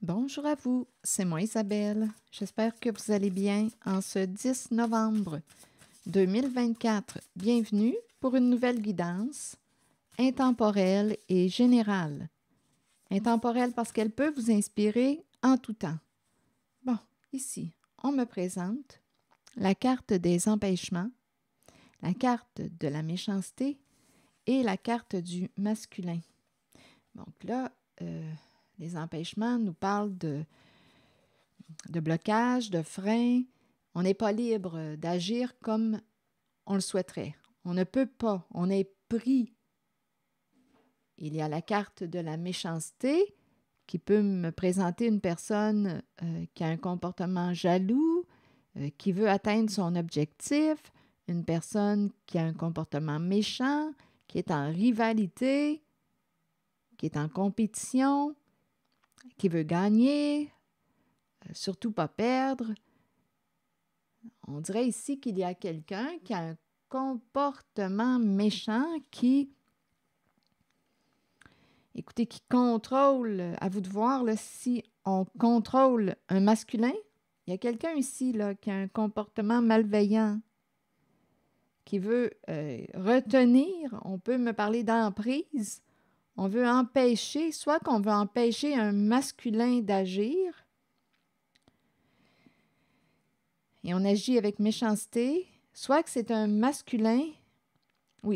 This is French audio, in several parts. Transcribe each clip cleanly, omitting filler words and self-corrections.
Bonjour à vous, c'est moi Isabelle. J'espère que vous allez bien en ce 10 novembre 2024. Bienvenue pour une nouvelle guidance intemporelle et générale. Intemporelle parce qu'elle peut vous inspirer en tout temps. Bon, ici, on me présente la carte des empêchements, la carte de la méchanceté et la carte du masculin. Donc là, les empêchements nous parlent de blocage, de frein. On n'est pas libre d'agir comme on le souhaiterait. On ne peut pas, on est pris. Il y a la carte de la méchanceté qui peut me présenter une personne qui a un comportement jaloux, qui veut atteindre son objectif, une personne qui a un comportement méchant, qui est en rivalité, qui est en compétition, qui veut gagner, surtout pas perdre. On dirait ici qu'il y a quelqu'un qui a un comportement méchant qui contrôle, à vous de voir là, si on contrôle un masculin. Il y a quelqu'un ici là, qui a un comportement malveillant, qui veut retenir, on peut me parler d'emprise, on veut empêcher, soit qu'on veut empêcher un masculin d'agir, et on agit avec méchanceté, soit que c'est un masculin,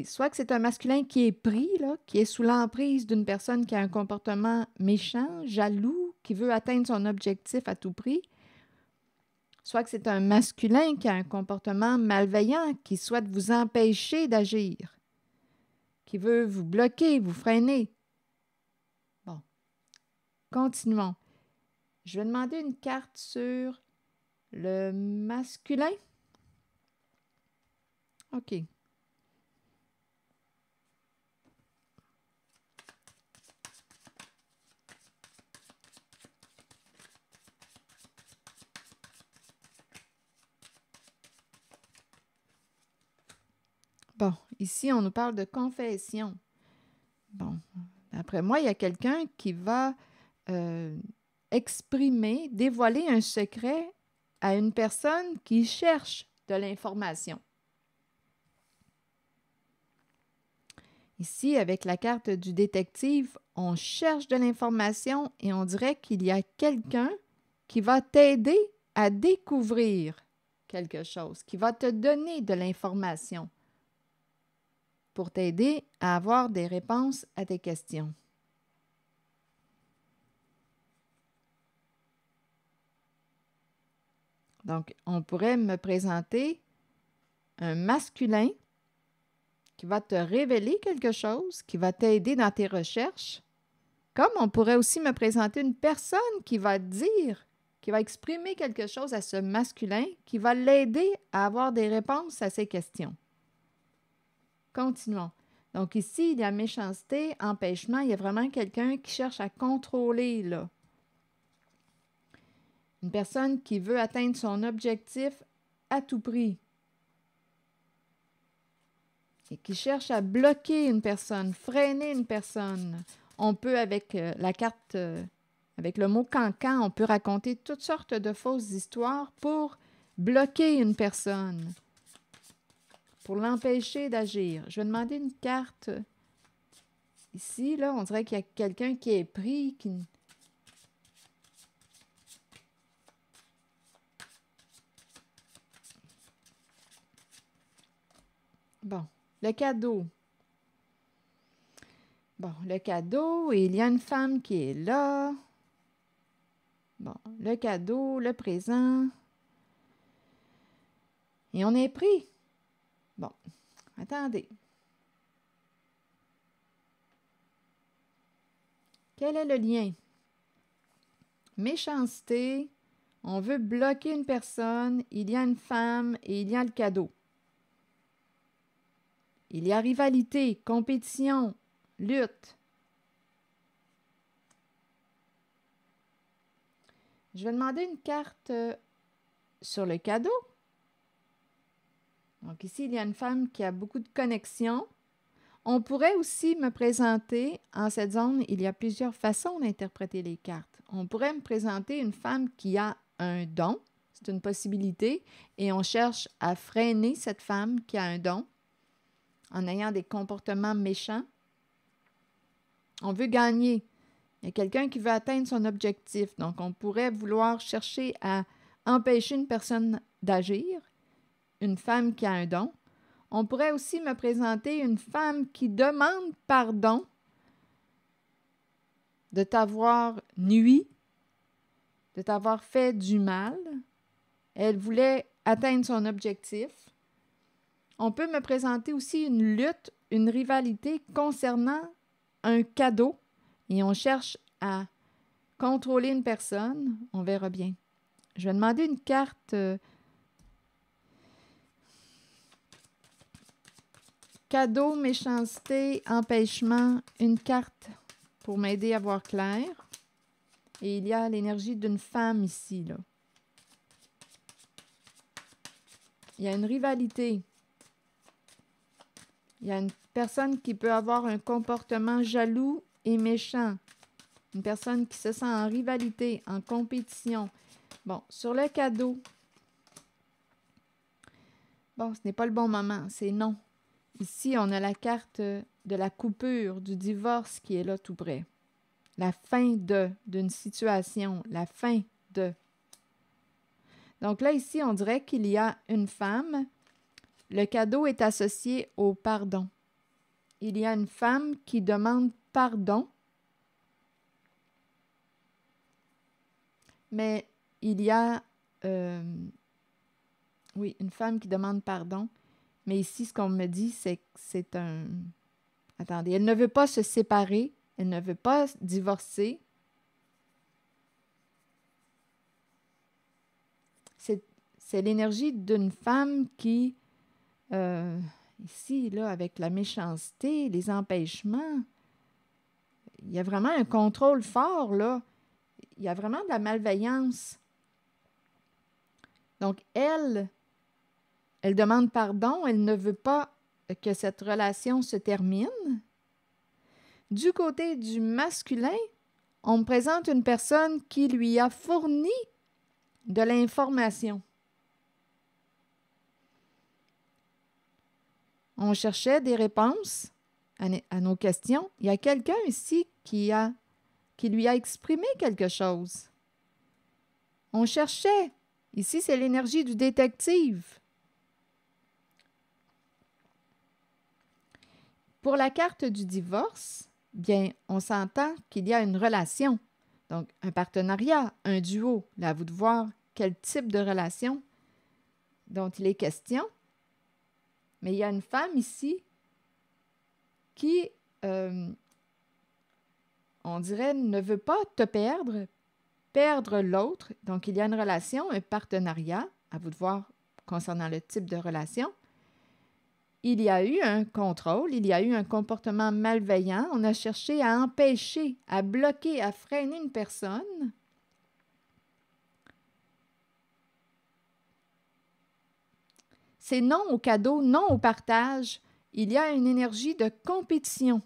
soit que c'est un masculin qui est pris, là, qui est sous l'emprise d'une personne qui a un comportement méchant, jaloux, qui veut atteindre son objectif à tout prix, soit que c'est un masculin qui a un comportement malveillant, qui souhaite vous empêcher d'agir, qui veut vous bloquer, vous freiner. Bon, continuons. Je vais demander une carte sur le masculin. OK. Bon, ici, on nous parle de confession. Bon, d'après moi, il y a quelqu'un qui va exprimer, dévoiler un secret à une personne qui cherche de l'information. Ici, avec la carte du détective, on cherche de l'information et on dirait qu'il y a quelqu'un qui va t'aider à découvrir quelque chose, qui va te donner de l'information pour t'aider à avoir des réponses à tes questions. Donc, on pourrait me présenter un masculin qui va te révéler quelque chose, qui va t'aider dans tes recherches. Comme on pourrait aussi me présenter une personne qui va dire, qui va exprimer quelque chose à ce masculin, qui va l'aider à avoir des réponses à ses questions. Continuons. Donc ici, il y a méchanceté, empêchement, il y a vraiment quelqu'un qui cherche à contrôler, là. Une personne qui veut atteindre son objectif à tout prix. Et qui cherche à bloquer une personne, freiner une personne. On peut, avec la carte, avec le mot cancan, on peut raconter toutes sortes de fausses histoires pour bloquer une personne, pour l'empêcher d'agir. Je vais demander une carte. Ici, là, on dirait qu'il y a quelqu'un qui est pris, qui... Bon, le cadeau. Bon, le cadeau, et il y a une femme qui est là. Bon, le cadeau, le présent. Et on est pris. Bon, attendez. Quel est le lien? Méchanceté, on veut bloquer une personne, il y a une femme et il y a le cadeau. Il y a rivalité, compétition, lutte. Je vais demander une carte sur le cadeau. Donc ici, il y a une femme qui a beaucoup de connexions. On pourrait aussi me présenter, en cette zone, il y a plusieurs façons d'interpréter les cartes. on pourrait me présenter une femme qui a un don, c'est une possibilité, et on cherche à freiner cette femme qui a un don en ayant des comportements méchants. On veut gagner. Il y a quelqu'un qui veut atteindre son objectif. Donc, on pourrait vouloir chercher à empêcher une personne d'agir, une femme qui a un don. On pourrait aussi me présenter une femme qui demande pardon de t'avoir nui, de t'avoir fait du mal. Elle voulait atteindre son objectif. On peut me présenter aussi une lutte, une rivalité concernant un cadeau et on cherche à contrôler une personne. On verra bien. Je vais demander une carte cadeau, méchanceté, empêchement, une carte pour m'aider à voir clair. Et il y a l'énergie d'une femme ici, là. Il y a une rivalité. Il y a une personne qui peut avoir un comportement jaloux et méchant. Une personne qui se sent en rivalité, en compétition. Bon, sur le cadeau. Bon, ce n'est pas le bon moment, c'est non. Ici, on a la carte de la coupure, du divorce qui est là tout près. La fin d'une situation, la fin de. Donc là, ici, on dirait qu'il y a une femme. Le cadeau est associé au pardon. Il y a une femme qui demande pardon, mais il y a, oui, une femme qui demande pardon, mais ici, ce qu'on me dit, c'est que c'est un... Attendez, elle ne veut pas se séparer, elle ne veut pas divorcer. C'est l'énergie d'une femme qui, ici, là, avec la méchanceté, les empêchements, il y a vraiment un contrôle fort, là. Il y a vraiment de la malveillance. Donc, elle demande pardon, elle ne veut pas que cette relation se termine. Du côté du masculin, on me présente une personne qui lui a fourni de l'information. On cherchait des réponses à nos questions. Il y a quelqu'un ici qui lui a exprimé quelque chose. On cherchait. Ici, c'est l'énergie du détective. Pour la carte du divorce, bien, on s'entend qu'il y a une relation. Donc, un partenariat, un duo. Là, à vous de voir quel type de relation dont il est question. Mais il y a une femme ici qui, on dirait, ne veut pas te perdre l'autre. Donc, il y a une relation, un partenariat, à vous de voir concernant le type de relation. Il y a eu un contrôle, il y a eu un comportement malveillant. On a cherché à empêcher, à bloquer, à freiner une personne. C'est non au cadeau, non au partage. Il y a une énergie de compétition.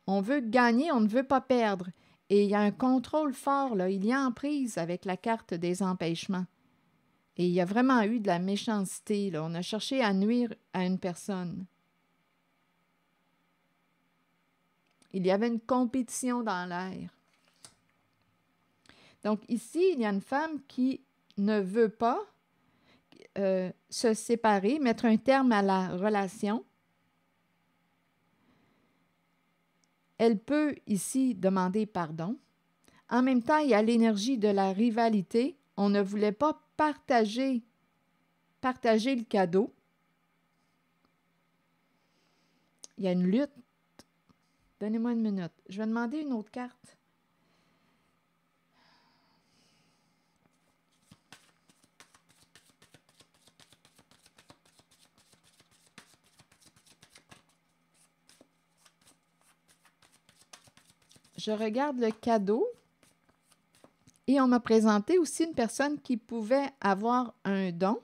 On veut gagner, on ne veut pas perdre. Et il y a un contrôle fort, là. Il y a emprise avec la carte des empêchements. Et il y a vraiment eu de la méchanceté, là. On a cherché à nuire à une personne. Il y avait une compétition dans l'air. Donc ici, il y a une femme qui ne veut pas se séparer, mettre un terme à la relation. Elle peut ici demander pardon. En même temps, il y a l'énergie de la rivalité. On ne voulait pas partager le cadeau. Il y a une lutte. Donnez-moi une minute. Je vais demander une autre carte. Je regarde le cadeau et on m'a présenté aussi une personne qui pouvait avoir un don.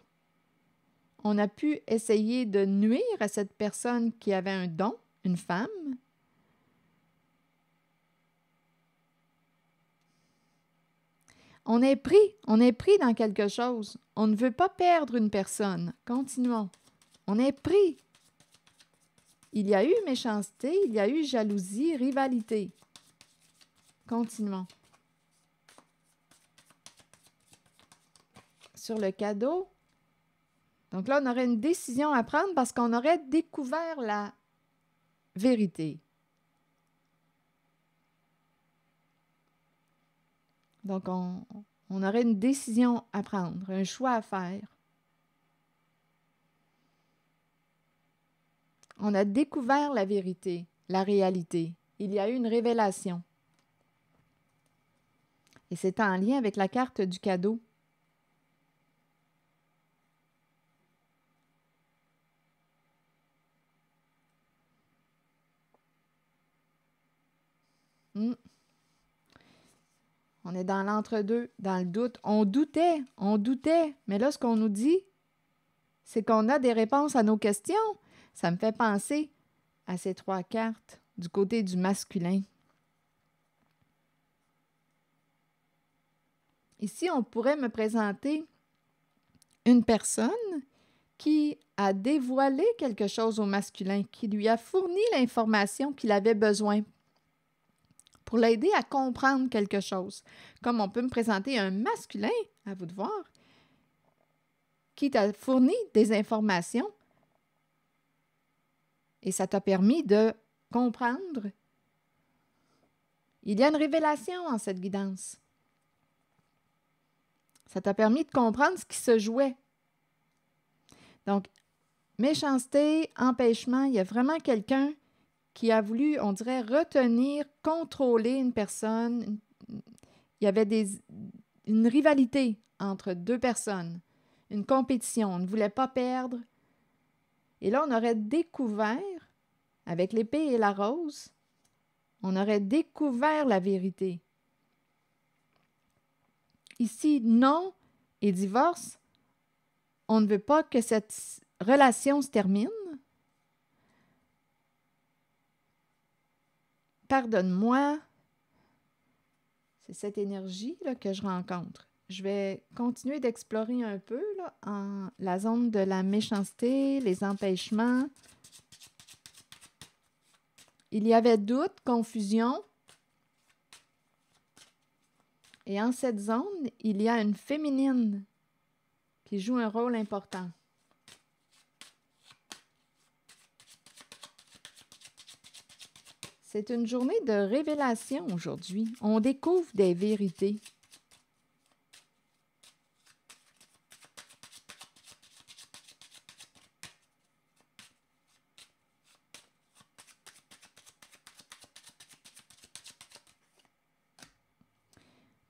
On a pu essayer de nuire à cette personne qui avait un don, une femme. On est pris dans quelque chose. On ne veut pas perdre une personne. Continuons. On est pris. Il y a eu méchanceté, il y a eu jalousie, rivalité. Continuons. Sur le cadeau, donc là, on aurait une décision à prendre parce qu'on aurait découvert la vérité. Donc, on aurait une décision à prendre, un choix à faire. On a découvert la vérité, la réalité. Il y a eu une révélation. Et c'est en lien avec la carte du cadeau. On est dans l'entre-deux, dans le doute. On doutait. Mais là, ce qu'on nous dit, c'est qu'on a des réponses à nos questions. Ça me fait penser à ces 3 cartes du côté du masculin. Ici, on pourrait me présenter une personne qui a dévoilé quelque chose au masculin, qui lui a fourni l'information qu'il avait besoin pour l'aider à comprendre quelque chose. Comme on peut me présenter un masculin, à vous de voir, qui t'a fourni des informations et ça t'a permis de comprendre. Il y a une révélation en cette guidance. Ça t'a permis de comprendre ce qui se jouait. Donc, méchanceté, empêchement, il y a vraiment quelqu'un qui a voulu, on dirait, retenir, contrôler une personne. Il y avait une rivalité entre 2 personnes, une compétition. On ne voulait pas perdre. Et là, on aurait découvert, avec l'épée et la rose, on aurait découvert la vérité. Ici, non et divorce, on ne veut pas que cette relation se termine. Pardonne-moi. C'est cette énergie-là que je rencontre. Je vais continuer d'explorer un peu là, en la zone de la méchanceté, les empêchements. Il y avait doute, confusion. Et en cette zone, il y a une féminine qui joue un rôle important. C'est une journée de révélation aujourd'hui. On découvre des vérités.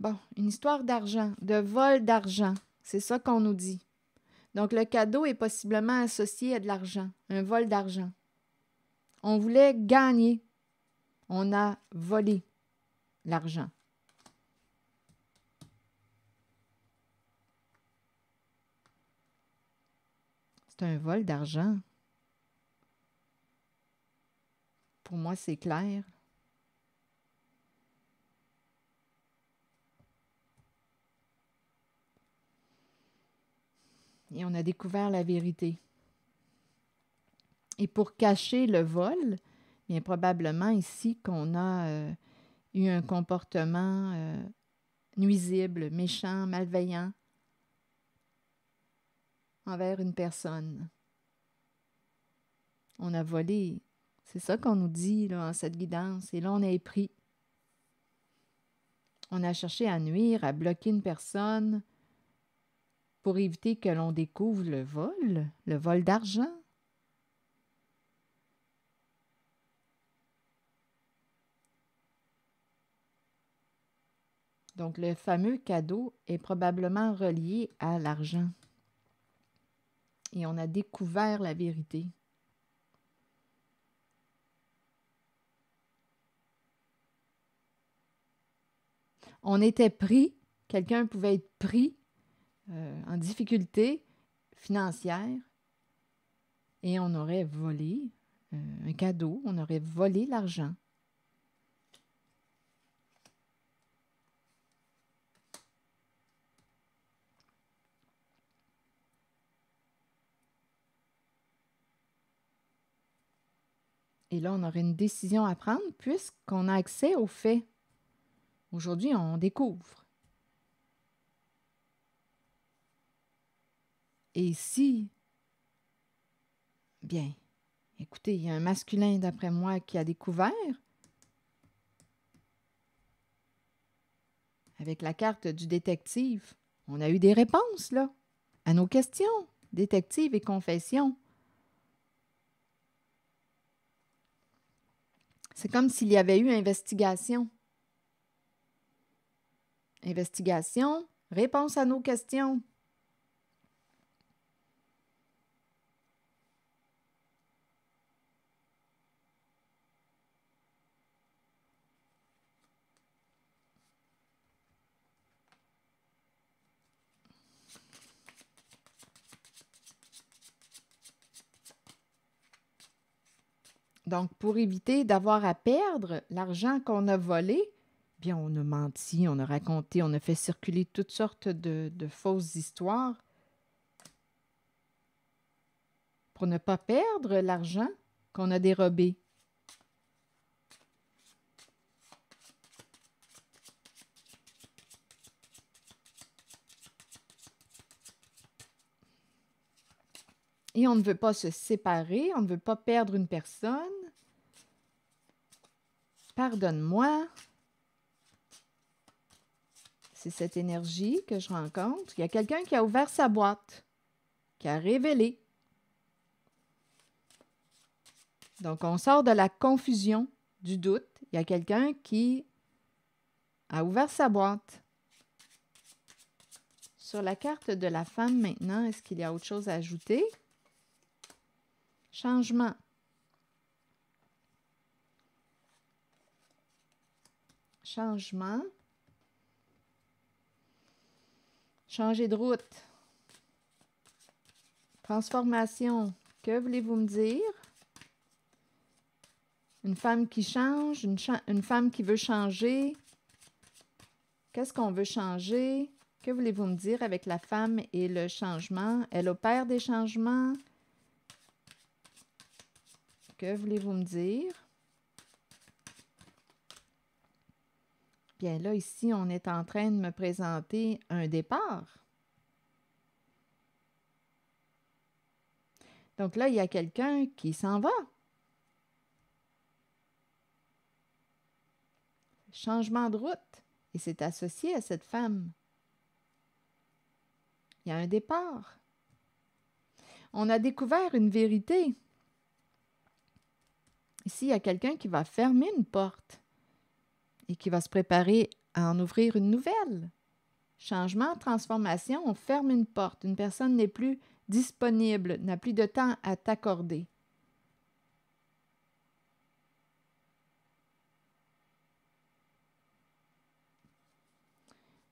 Bon, une histoire d'argent, de vol d'argent. C'est ça qu'on nous dit. Donc, le cadeau est possiblement associé à de l'argent, un vol d'argent. On voulait gagner. On a volé l'argent. C'est un vol d'argent. Pour moi, c'est clair. Et on a découvert la vérité. Et pour cacher le vol, bien probablement ici qu'on a eu un comportement nuisible, méchant, malveillant envers une personne. On a volé. C'est ça qu'on nous dit là, en cette guidance. Et là, on est pris. On a cherché à nuire, à bloquer une personne pour éviter que l'on découvre le vol d'argent. Donc, le fameux cadeau est probablement relié à l'argent. Et on a découvert la vérité. On était pris, quelqu'un pouvait être pris en difficulté financière et on aurait volé un cadeau, on aurait volé l'argent. Et là, on aurait une décision à prendre puisqu'on a accès aux faits. Aujourd'hui, on découvre. Et ici, bien, écoutez, il y a un masculin, d'après moi, qui a découvert. Avec la carte du détective, on a eu des réponses, là, à nos questions. Détective et confession. C'est comme s'il y avait eu investigation. Investigation, réponse à nos questions. Donc, pour éviter d'avoir à perdre l'argent qu'on a volé, bien, on a menti, on a raconté, on a fait circuler toutes sortes de fausses histoires pour ne pas perdre l'argent qu'on a dérobé. Et on ne veut pas se séparer, on ne veut pas perdre une personne. Pardonne-moi. C'est cette énergie que je rencontre. Il y a quelqu'un qui a ouvert sa boîte, qui a révélé. Donc, on sort de la confusion, du doute. Il y a quelqu'un qui a ouvert sa boîte. Sur la carte de la femme maintenant, est-ce qu'il y a autre chose à ajouter? Changement. Changement. Changer de route. Transformation. Que voulez-vous me dire? Une femme qui change, une femme qui veut changer. Qu'est-ce qu'on veut changer? Que voulez-vous me dire avec la femme et le changement? Elle opère des changements. Que voulez-vous me dire? Bien là, ici, on est en train de me présenter un départ. Donc là, il y a quelqu'un qui s'en va. Changement de route. Et c'est associé à cette femme. Il y a un départ. On a découvert une vérité. Ici, il y a quelqu'un qui va fermer une porte et qui va se préparer à en ouvrir une nouvelle. Changement, transformation, on ferme une porte. Une personne n'est plus disponible, n'a plus de temps à t'accorder.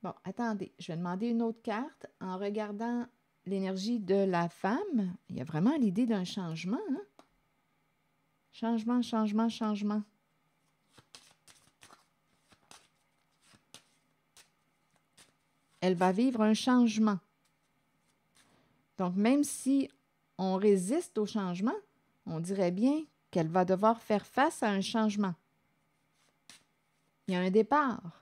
Bon, attendez, je vais demander une autre carte. En regardant l'énergie de la femme, il y a vraiment l'idée d'un changement. Hein? Changement, changement, changement. Elle va vivre un changement. Donc, même si on résiste au changement, on dirait bien qu'elle va devoir faire face à un changement. Il y a un départ.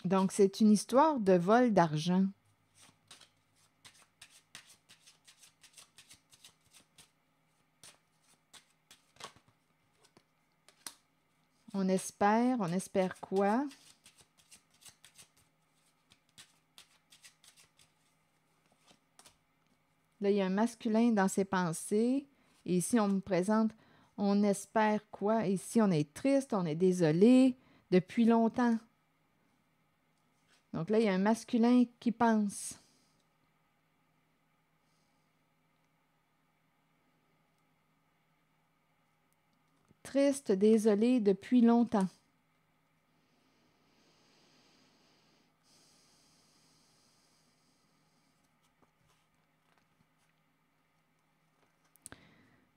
Donc, c'est une histoire de vol d'argent. On espère quoi? Là, il y a un masculin dans ses pensées. Et ici, on me présente, on espère quoi? Ici, on est triste, on est désolé depuis longtemps. Donc là, il y a un masculin qui pense. Triste, désolé depuis longtemps.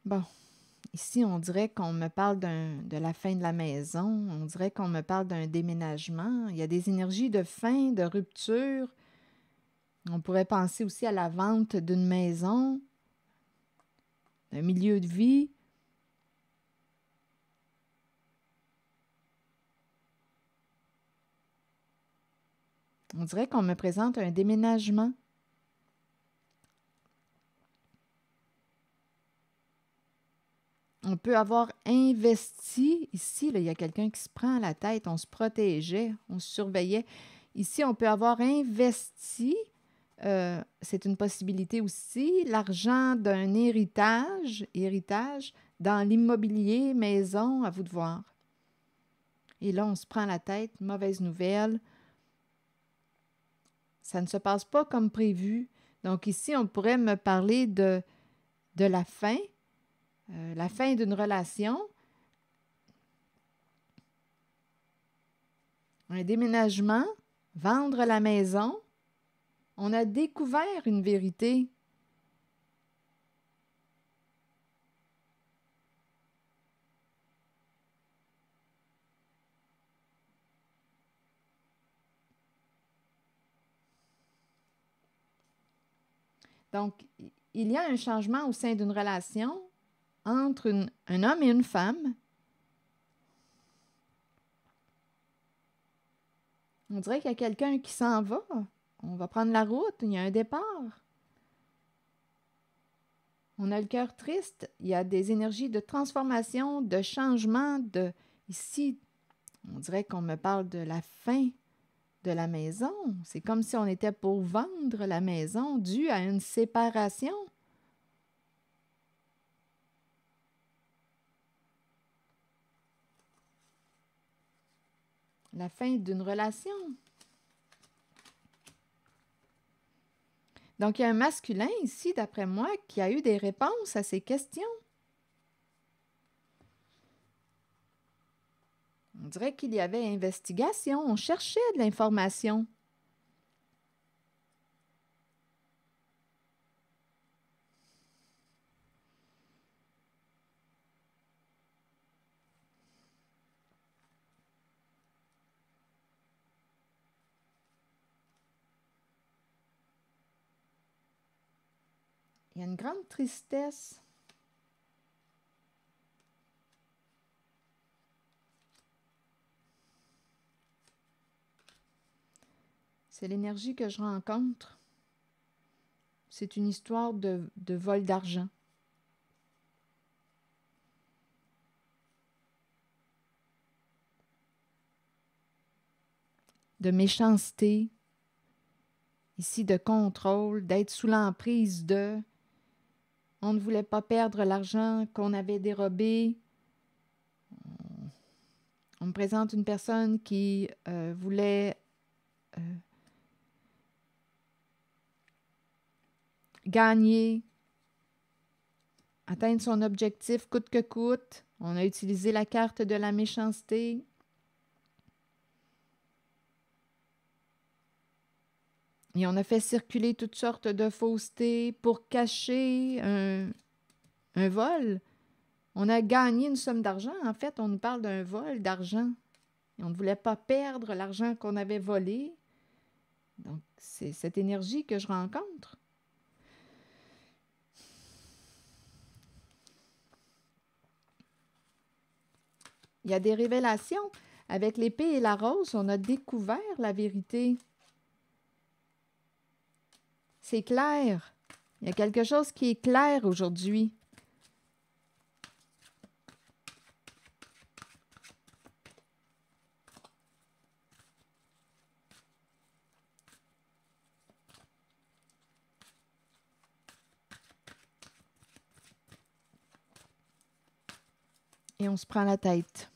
Bon, Ici, on dirait qu'on me parle de la fin de la maison, on dirait qu'on me parle d'un déménagement. Il y a des énergies de fin, de rupture. On pourrait penser aussi à la vente d'une maison, d'un milieu de vie. On dirait qu'on me présente un déménagement. On peut avoir investi, ici, là, il y a quelqu'un qui se prend à la tête, on se protégeait, on se surveillait. Ici, on peut avoir investi, c'est une possibilité aussi, l'argent d'un héritage dans l'immobilier, maison, à vous de voir. Et là, on se prend la tête, mauvaise nouvelle. Ça ne se passe pas comme prévu. Donc ici, on pourrait me parler de la fin d'une relation, un déménagement, vendre la maison. On a découvert une vérité. Donc, il y a un changement au sein d'une relation entre un homme et une femme. On dirait qu'il y a quelqu'un qui s'en va. On va prendre la route, il y a un départ. On a le cœur triste, il y a des énergies de transformation, de changement. Ici, on dirait qu'on me parle de la fin de la maison. C'est comme si on était pour vendre la maison due à une séparation. La fin d'une relation. Donc, il y a un masculin ici, d'après moi, qui a eu des réponses à ces questions. On dirait qu'il y avait investigation, on cherchait de l'information. Il y a une grande tristesse. C'est l'énergie que je rencontre. C'est une histoire de vol d'argent. De méchanceté, ici de contrôle, d'être sous l'emprise de... On ne voulait pas perdre l'argent qu'on avait dérobé. On me présente une personne qui voulait gagner, atteindre son objectif coûte que coûte. On a utilisé la carte de la méchanceté. Et on a fait circuler toutes sortes de faussetés pour cacher un vol. On a gagné une somme d'argent. En fait, on nous parle d'un vol d'argent. Et on ne voulait pas perdre l'argent qu'on avait volé. Donc, c'est cette énergie que je rencontre. Il y a des révélations. Avec l'épée et la rose, on a découvert la vérité. C'est clair. Il y a quelque chose qui est clair aujourd'hui. Et on se prend la tête.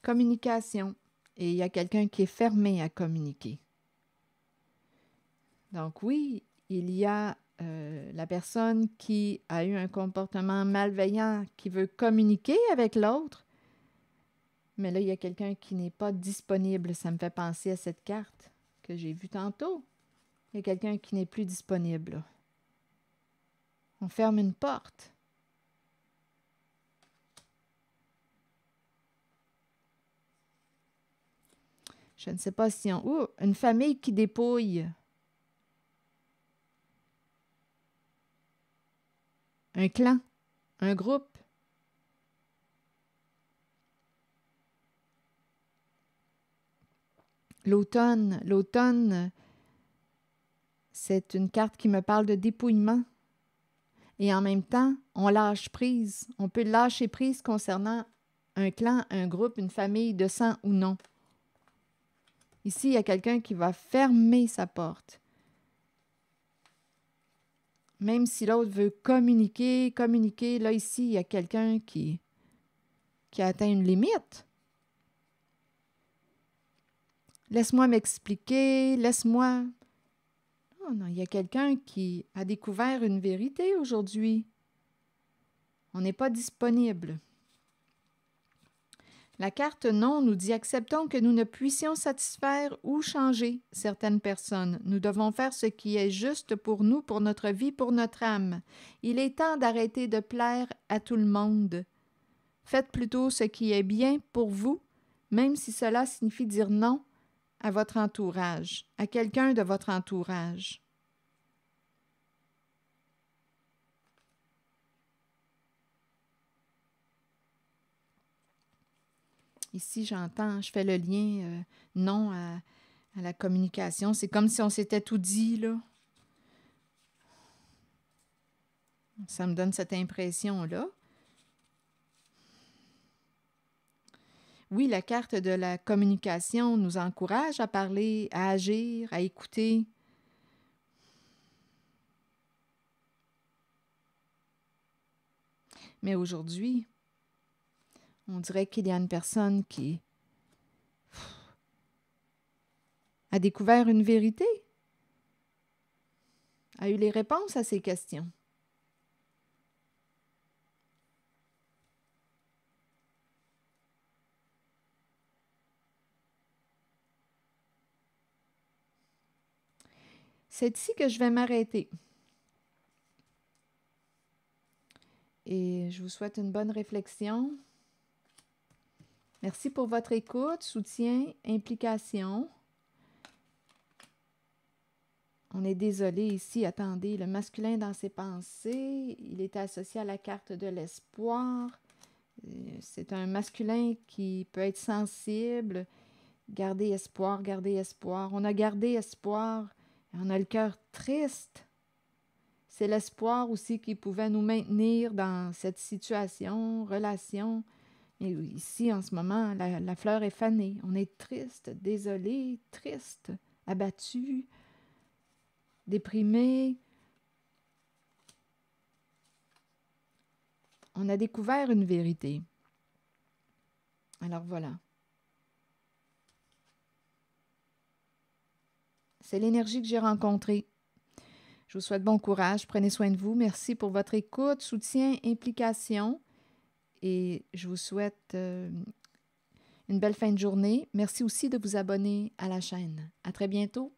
Communication. Et il y a quelqu'un qui est fermé à communiquer. Donc oui, il y a la personne qui a eu un comportement malveillant, qui veut communiquer avec l'autre, mais là, il y a quelqu'un qui n'est pas disponible. Ça me fait penser à cette carte que j'ai vue tantôt. Il y a quelqu'un qui n'est plus disponible. On ferme une porte. Je ne sais pas si on... Ouh, une famille qui dépouille. Un clan, un groupe. L'automne, c'est une carte qui me parle de dépouillement. Et en même temps, on lâche prise. On peut lâcher prise concernant un clan, un groupe, une famille de sang ou non. Ici, il y a quelqu'un qui va fermer sa porte. Même si l'autre veut communiquer, là, ici, il y a quelqu'un qui a atteint une limite. Laisse-moi m'expliquer, laisse-moi... Oh non, il y a quelqu'un qui a découvert une vérité aujourd'hui. On n'est pas disponible. La carte non nous dit « Acceptons que nous ne puissions satisfaire ou changer certaines personnes. Nous devons faire ce qui est juste pour nous, pour notre vie, pour notre âme. Il est temps d'arrêter de plaire à tout le monde. Faites plutôt ce qui est bien pour vous, même si cela signifie dire non à votre entourage, à quelqu'un de votre entourage. » Ici, je fais le lien non à la communication. C'est comme si on s'était tout dit, là. Ça me donne cette impression-là. Oui, la carte de la communication nous encourage à parler, à agir, à écouter. Mais aujourd'hui, on dirait qu'il y a une personne qui a découvert une vérité, a eu les réponses à ces questions. C'est ici que je vais m'arrêter. Et je vous souhaite une bonne réflexion. Merci pour votre écoute, soutien, implication. On est désolé ici, attendez, le masculin dans ses pensées, il est associé à la carte de l'espoir. C'est un masculin qui peut être sensible. Garder espoir, garder espoir. On a gardé espoir, on a le cœur triste. C'est l'espoir aussi qui pouvait nous maintenir dans cette situation, relation. Et ici, en ce moment, la fleur est fanée. On est triste, désolé, triste, abattu, déprimé. On a découvert une vérité. Alors voilà. C'est l'énergie que j'ai rencontrée. Je vous souhaite bon courage. Prenez soin de vous. Merci pour votre écoute, soutien, implication. Et je vous souhaite une belle fin de journée. Merci aussi de vous abonner à la chaîne. À très bientôt.